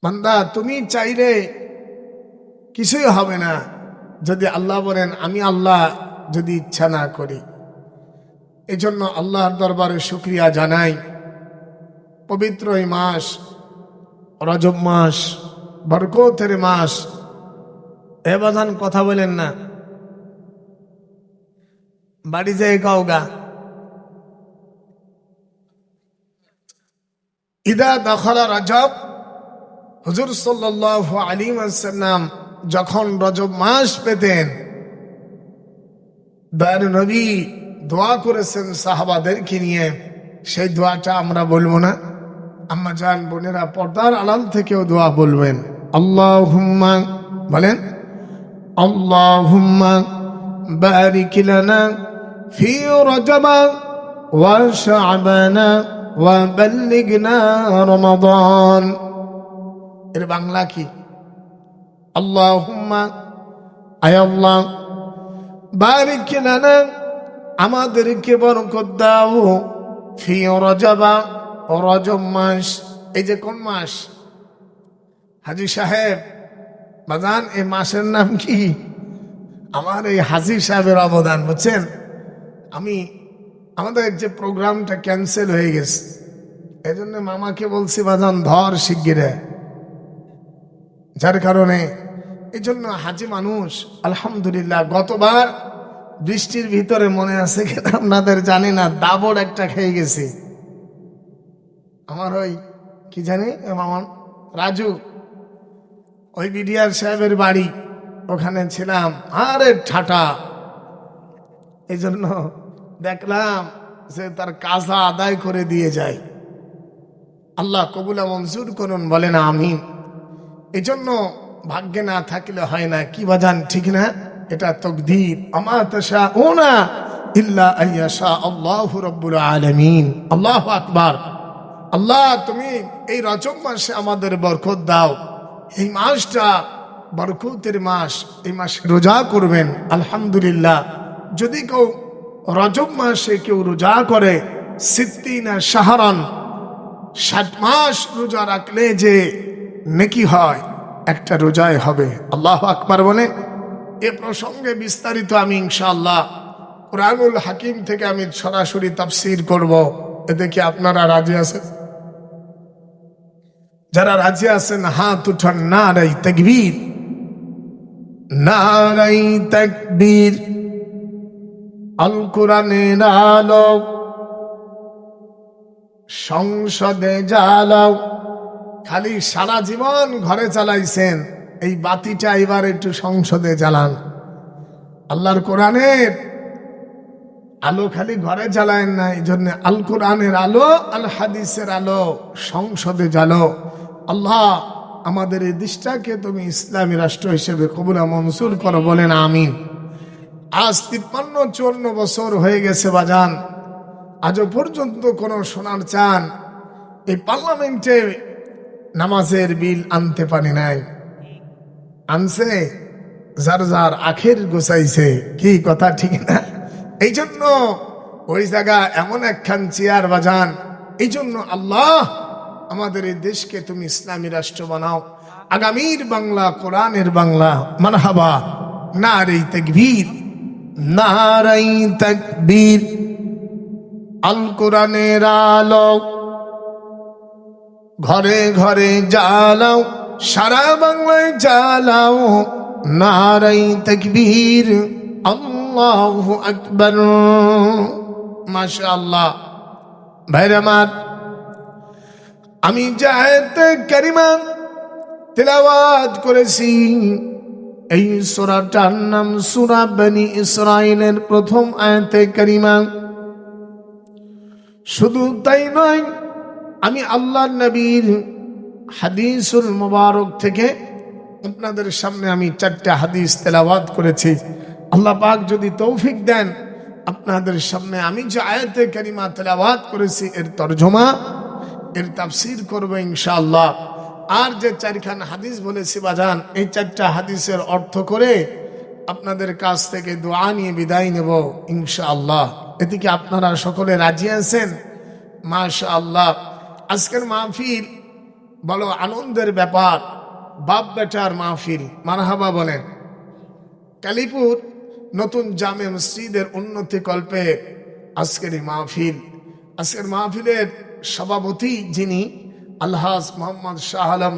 বান্দা তুমি চাইলে কিছুই হবে না যদি আল্লাহ বলেন আমি আল্লাহ যদি ইচ্ছা না করি। এই জন্য আল্লাহর দরবারে শুকরিয়া জানাই। পবিত্র এই মাস রজব মাস, বরকতের মাস। এ বাজান কথা বলেন না, বাড়ি যায় কাউগা। ইদা দখলা রজব, হুজুর সাল্লাল্লাহু আলাইহি ওয়াসাল্লাম যখন রজব মাস পেতেন, দয়ার নবী দোয়া করেছেন সাহাবাদেরকে নিয়ে। সেই দোয়াটা আমরা বলবো না? আম্মা জান বোনেরা পর্দার আড়াল থেকেও দোয়া বলবেন। আল্লাহুম্মা বলেন, আল্লাহুম্মা বারিক লানা ফি রজব ওয়া শাবান ওয়া বাল্লিগনা রমাদান। এর বাংলা কি? আল্লাহুম্মা, আয় আল্লাহ, বারিক লানা, আমাদেরকে বরকত দাও, ফি রজব, রজব মাস। এই যে কোন মাস হাজী সাহেব বাজান, এই মাসের নাম কি? আমার এই হাজী সাহেবের অবদান বুঝছেন। আমাদের যে প্রোগ্রামটা ক্যান্সেল হয়ে গেছে, এই জন্য মামাকে বলছি বাজান ধর শিগগিরে, যার কারণে এই জন্য হাজি মানুষ আলহামদুলিল্লাহ। গতবার বৃষ্টির ভিতরে মনে আছে কিনা আপনাদের জানি না, দাবড় একটা খেয়ে গেছি। আমার ওই কি জানি মামন রাজু, ওই বিডিআর সাহেবের বাড়ি, ওখানে ছিলাম। আরে ঠাটা, এই জন্য দেখলাম যে তার কাজা আদায় করে দিয়ে যায়। আল্লাহ কবুলা মঞ্জুর করুন, বলেন আমিন। এই জন্য ভাগ্যে না থাকলে হয় না, কি বাজান ঠিক না? এটা তাকদীর। আমা তাশাউনা ইল্লা আইয়াশা আল্লাহু রাব্বুল আলামিন। আল্লাহু আকবার। আল্লাহ তুমি এই রজব মাসে আমাদের বরকত দাও। এই মাসটা বরকতের মাস, এই মাসে রোজা করবেন আলহামদুলিল্লাহ। যদি কেউ রজব মাসে কেউ রোজা করে, সিত্তিনা শাহরান, 60 মাস রোজা রাখলে যে নেকি হয়, একটা রোজায় হবে। আল্লাহু আকবার বলে। এ প্রসঙ্গে বিস্তারিত আমি ইনশাআল্লাহ কুরআনুল হাকিম থেকে আমি সরাসরি তাফসীর করব। এতে কি আপনারা রাজি আছেন? যারা রাজি আছেন হাত উঠান। নারাই তাকবীর, নারাই তাকবীর। আল কোরআনের আলো সংসদে জ্বালাও। খালি সারা জীবন ঘরে চালাইছেন, এই বাতিটা এবার একটু সংসদে জ্বালান। আল্লাহর কোরআনের আলো খালি ঘরে জ্বালায়েন না, এই জন্য আল কোরআনের আলো, আল হাদিসের আলো সংসদে জ্বালো। আল্লাহ আমাদের এই দেশটাকে তুমি ইসলামী রাষ্ট্র হিসেবে কবুল মনসুর করো, বলেন আমিন। আজ 53-54 বছর হয়ে গেছে বাজান, আজও পর্যন্ত কোন সোনার চান এই পার্লামেন্টে নামাজের বিল আনতে পারি নাই। আনছে যার যার আখের গোছাইছে, কি কথা ঠিক না? এই জন্য ওই জায়গা এমন একখান চেয়ার বাজান। এই জন্য আল্লাহ আমাদের এই দেশকে তুমি ইসলামী রাষ্ট্র বানাও, আগামীর বাংলা কোরআনের বাংলা। মারহাবা, নারে তাকবীর, নারাই তাকবীর। আল কোরআনের আলো ঘরে ঘরে জ্বালাও, সারা বাংলায় জ্বালাও, নারাই তাকবীর, আল্লাহু আকবার। মাশাআল্লাহ। ভাইরা আমার, আমি যে আয়াতে কারিমা তেলাওয়াত করেছি, এই সূরাটার নাম সূরা বনী ইসরাঈলের প্রথম আয়াতে কারিমা। শুধু তাই নয়, আমি আল্লাহর নবীর হাদিসুল মুবারক থেকে আপনাদের সামনে আমি 4টা হাদিস তেলাওয়াত করেছি। আল্লাহ পাক যদি তৌফিক দেন, আপনাদের সামনে আমি যে আয়াতে কারিমা তেলাওয়াত করেছি এর তরজমা, এর তাফসীর করব ইনশাআল্লাহ। আর যে 4খান হাদিস বলেছি বাজান, এই 4টা হাদিসের অর্থ করে আপনাদের কাছ থেকে দোয়া নিয়ে বিদায় নেব ইনশাআল্লাহ। এতে কি আপনারা সকলে রাজি আছেন? মাশাআল্লাহ। আজকের মাহফিল বড় আনন্দের ব্যাপার, বাপ বেটার মাহফিল, মারহাবা বলেন। কালীপুর নতুন জামে মসজিদের উন্নতি কল্পে আজকের এই মাহফিল। আজকের মাহফিলের সভাপতি যিনি আলহাজ মোহাম্মদ শাহ আলম